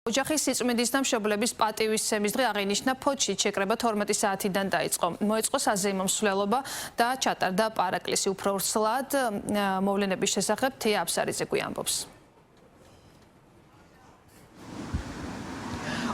ოჯახის სიწმინდის და მშობლების პატივისცემის დღე აღინიშნა ფოთში შეკრება 12 საათიდან დაიწყო. მოეწყო საზეიმო მსვლელობა და ჩატარდა პარაკლისი. უფრო ვრცლად მოვლენების შესახებ თეა აბსარიძე გვიამბობს.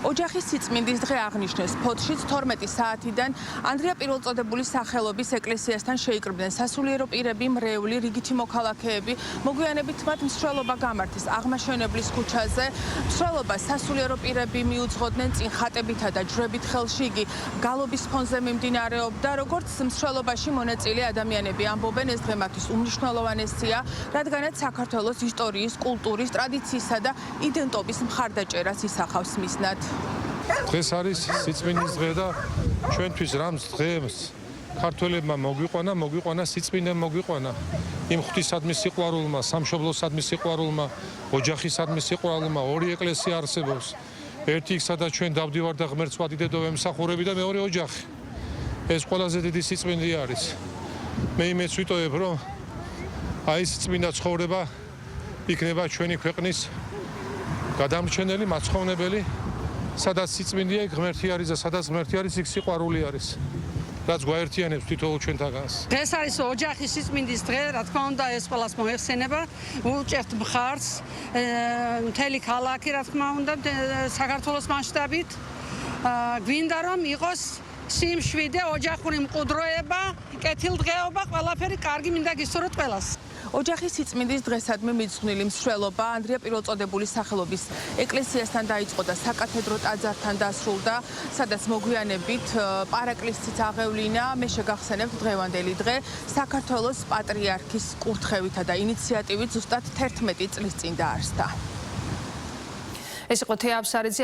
ოჯახის სიწმინდის დღე აღნიშნეს ფოთშიც 12 საათიდან ანდრია პირველწოდებულის სახელობის ეკლესიასთან შეიკრიბნენ სასულიერო პირები, მრევლი, რიგითი მოქალაქეები. მოგვიანებით მათ მსვლელობა გამართეს აღმაშენებლის ქუჩაზე. მსვლელობას სასულიერო პირები მიუძღოდნენ წინ ხატებითა და ჯვრებით, ხელში იგი გალობის ფონზე მიმდინარეობდა. როგორც მსვლელობაში მონაწილე ადამიანები ამბობენ, ეს დღე მათთვის უმნიშვნელოვანესია, რადგანაც საქართველოს ისტორიის, კულტურის, ტრადიციისა და იდენტობის მხარდაჭერას ისახავს მიზნად. დღეს არის სიწმინდის დღე და ჩვენთვის რამს დღეს ქართველებმა მოგვიყვანა სიწმინდე მოგვიყვანა იმ ღვთისადმი სიყვარულმა, სამშობლოსადმი სიყვარულმა, ოჯახისადმი სიყვარულმა. ორი ეკლესია არსებობს. ერთი იქ სადაც ჩვენ დავდივარ და ღმერთს ვადიდებ ემსახურები და მეორე ოჯახი. ეს ყველაზე დიდი სიწმინდე არის. მე იმეც ვიტოვებ, რომ აი ეს წმინდა ცხოვრება იქნება ჩვენი ქვეყნის გადამრჩენელი, მაცხოვნებელი. სადაც სიწმინდეა იქ ღმერთი არის და სადაც ღმერთი არის იქ სიყვარული არის, რაც გვაერთიანებს თითოეულ ჩვენთაგანს. დღეს არის ოჯახის სიწმინდის დღე, რა თქმა უნდა, ეს ყველას მოეხსენება. ვუჭერთ მხარს მთელი ქალაქი, რა თქმა უნდა, საქართველოს მასშტაბით. გვინდა რომ იყოს სიმშვიდე, ოჯახური მყუდროება, კეთილდღეობა, ყველაფერი კარგი მინდა გისურვოთ ყველას. ოჯახის სიწმინდის დღესადმი მიძღვნილი მსვლელობა ანდრია პირველწოდებულის სახელობის ეკლესიასთან დაიწყო და საკათედრო ტაძართან დასრულდა, სადაც მოგვიანებით პარაკლისიც აღევლინა. მე შეგახსენებთ დღევანდელი დღე საქართველოს პატრიარქის კურთხევითა და ინიციატივით ზუსტად 11 წლის წინ დაარსდა. ეს იყო თეა აბსარიძე.